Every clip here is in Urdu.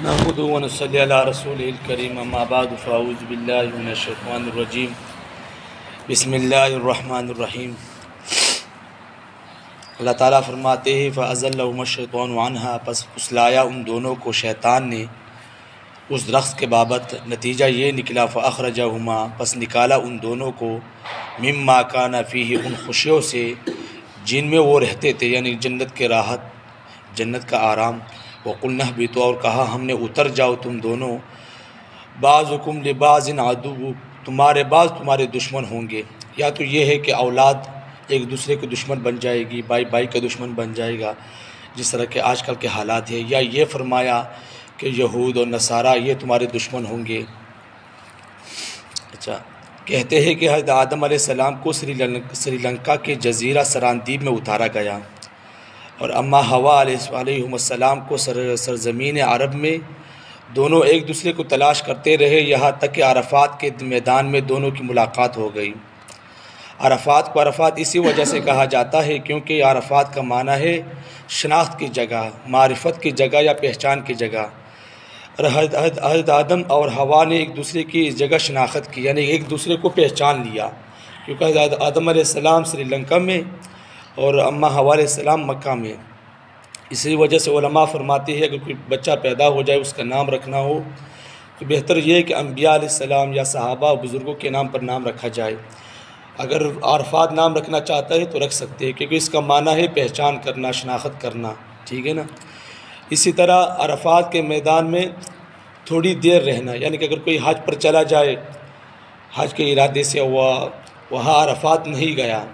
نحمدہ و نصلی علی رسولہ الکریم اما بعد فاعوذ باللہ من الشیطان الرجیم بسم اللہ الرحمن الرحیم۔ اللہ تعالیٰ فرماتے ہیں فَأَزَلَّهُمَا الشَّيْطَانُ عَنْهَا، پس پھسلایا ان دونوں کو شیطان نے اس درخت کے بابت، نتیجہ یہ نکلا فَأَخْرَجَهُمَا، پس نکالا ان دونوں کو مِمَّا كَانَ فِيهِ، ان خوشیوں سے جن میں وہ رہتے تھے، یعنی جنت کے راحت، جنت کا آرام۔ وَقُلْنَا اهْبِطُوا، اور کہا ہم نے اتر جاؤ تم دونوں، بَعْضُكُمْ لِبَعْضٍ عَدُوٌّ، تمہارے بعض تمہارے دشمن ہوں گے۔ یا تو یہ ہے کہ اولاد ایک دوسرے کے دشمن بن جائے گی، بائی کا دشمن بن جائے گا، جس طرح کے آج کل کے حالات ہیں، یا یہ فرمایا کہ یہود اور نصارہ یہ تمہارے دشمن ہوں گے۔ اچھا، کہتے ہیں کہ حضرت آدم علیہ السلام کو سری لنکا کے جزیرہ سراندیپ میں اتارا گیا، اور اماں حوا علیہ السلام کو سرزمین عرب میں دونوں ایک دوسرے کو تلاش کرتے رہے، یہاں تک کہ عرفات کے میدان میں دونوں کی ملاقات ہو گئی۔ عرفات کو عرفات اسی وجہ سے کہا جاتا ہے کیونکہ عرفات کا معنی ہے شناخت کی جگہ، معرفت کی جگہ یا پہچان کی جگہ۔ حضرت آدم اور حوا نے ایک دوسرے کی اس جگہ شناخت کی، یعنی ایک دوسرے کو پہچان لیا، کیونکہ حضرت آدم علیہ السلام سری لنکا میں اور اماں حوا علیہ السلام مکہ میں۔ اسی وجہ سے علماء فرماتے ہیں اگر کوئی بچہ پیدا ہو جائے، اس کا نام رکھنا ہو تو بہتر یہ ہے کہ انبیاء علیہ السلام یا صحابہ بزرگوں کے نام پر نام رکھا جائے۔ اگر عرفات نام رکھنا چاہتا ہے تو رکھ سکتے ہیں، کیونکہ اس کا معنی ہے پہچان کرنا، شناخت کرنا، ٹھیک ہے نا۔ اسی طرح عرفات کے میدان میں تھوڑی دیر رہنا، یعنی کہ اگر کوئی حج پر چلا جائے، حج کے ارادے سے وہاں عرفات نہیں گیا،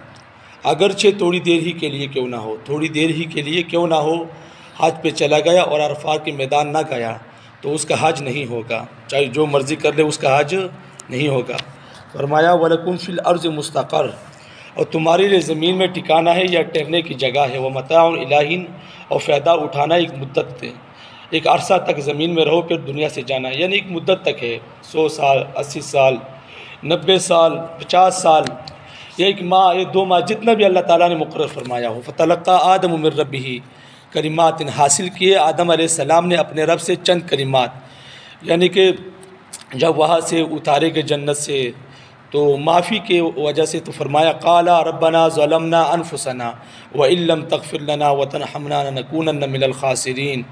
اگرچہ تھوڑی دیر ہی کے لیے کیوں نہ ہو، تھوڑی دیر ہی کے لیے کیوں نہ ہو، حج پہ چلا گیا اور عرفات کے میدان نہ گیا تو اس کا حج نہیں ہوگا، چاہے جو مرضی کر لے، اس کا حج نہیں ہوگا۔ فرمایا وَلَكُمْ فِي الْأَرْضِ مُسْتَقَرٌ، اور تمہارے لیے زمین میں ٹھکانہ ہے یا ٹھہرنے کی جگہ ہے، وَمَتَاعٌ إِلَىٰ حِينٍ، اور فائدہ اٹھانا ایک مدت پہ، ایک عرصہ تک زمین میں رہو پھر دنیا سے جانا، یعنی ایک مدت تک ہے، 100 سال، 80 سال، 90 سال، 50 سال، یا 1 ماہ، یا 2 ماہ، جتنا بھی اللہ تعالیٰ نے مقرر فرمایا ہو۔ فَتَلَقَّىٰ آدَمُ مِن رَبِّهِ کلمات، حاصل کیے آدم علیہ السلام نے اپنے رب سے چند کلمات، یعنی کہ جب وہاں سے اتارے گئے جنت سے تو معافی کے وجہ سے تو فرمایا قَالَ رَبَّنَا ظَلَمْنَا أَنفُسَنَا وَإِن لَّمْ تَغْفِرْ لَنَا وَتَرْحَمْنَا لَنَكُونَنَّ مِنَ الْخَاسِرِينَ،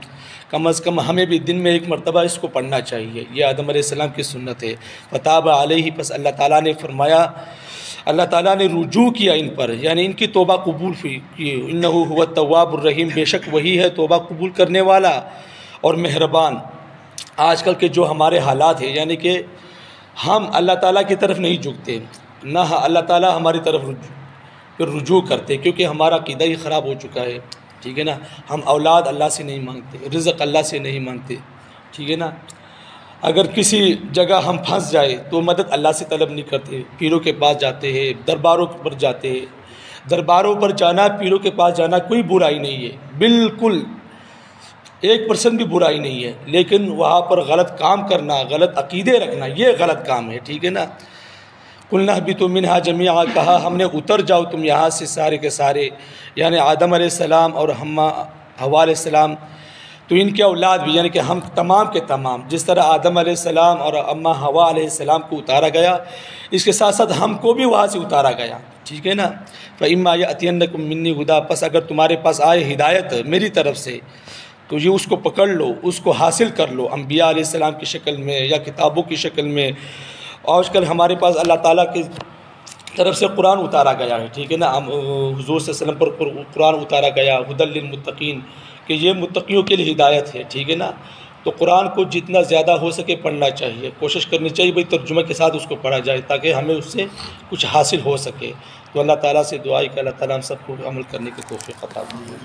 کم از کم ہمیں بھی دن میں ایک مرتبہ اس کو پڑھنا چاہیے، یہ آدم علیہ السلام کی سنت ہے۔ فَتَابَ عَلَيْهِ، پس اللہ تعالیٰ نے فرمایا، اللہ تعالیٰ نے رجوع کیا ان پر، یعنی ان کی توبہ قبول کی، اِنَّهُ هُوَ التَّوَّابُ الرَّحِيمُ، بے شک وہی ہے توبہ قبول کرنے والا اور مہربان۔ آج کل کے جو ہمارے حالات ہیں، یعنی کہ ہم اللہ تعالیٰ کی طرف نہیں جھکتے، نہ اللہ تعالیٰ ہماری طرف رجوع کرتے، کیونکہ ہمارا عقیدہ ہی خراب ہو چکا ہے، ٹھیک ہے نا۔ ہم اولاد اللہ سے نہیں مانگتے، رزق اللہ سے نہیں مانگتے، ٹھیک ہے نا۔ اگر کسی جگہ ہم پھنس جائے تو مدد اللہ سے طلب نہیں کرتے، پیروں کے پاس جاتے ہیں، درباروں پر جاتے ہیں۔ درباروں پر جانا، پیروں کے پاس جانا کوئی برائی نہیں ہے، بالکل 1% بھی برائی نہیں ہے، لیکن وہاں پر غلط کام کرنا، غلط عقیدے رکھنا، یہ غلط کام ہے، ٹھیک ہے نا۔ قُلْنَا اهْبِطُوا مِنْهَا جَمِيعًا، کہا ہم نے اتر جاؤ تم یہاں سے سارے کے سارے، یعنی آدم علیہ السلام اور حوا علیہ السلام، تو ان کے اولاد بھی، یعنی کہ ہم تمام کے تمام، جس طرح آدم علیہ السلام اور اماں حوا علیہ السلام کو اتارا گیا، اس کے ساتھ ساتھ ہم کو بھی وہاں سے اتارا گیا، ٹھیک ہے نا۔ فَإِمَّا يَأْتِيَنَّكُم مِّنِّي هُدًى، پس اگر تمہارے پاس آئے ہدایت میری طرف سے تو یہ اس کو پکڑ لو، اس کو حاصل کر لو، انبیاء علیہ السلام کی شکل میں یا کتابوں کی شکل میں۔ آج کل ہمارے پاس اللہ تعالیٰ کی طرف سے قرآن اتارا گیا ہے، ٹھیک ہے نا۔ حضور صلی اللہ علیہ وسلم پر قرآن اتارا گیا، ھدی للمتقین، کہ یہ متقیوں کے لیے ہدایت ہے، ٹھیک ہے نا۔ تو قرآن کو جتنا زیادہ ہو سکے پڑھنا چاہیے، کوشش کرنی چاہیے بھائی ترجمے کے ساتھ اس کو پڑھا جائے تاکہ ہمیں اس سے کچھ حاصل ہو سکے۔ تو اللہ تعالیٰ سے دعا ہے کہ اللہ تعالیٰ ہم سب کو عمل کرنے کی توفیق عطا فرمائے۔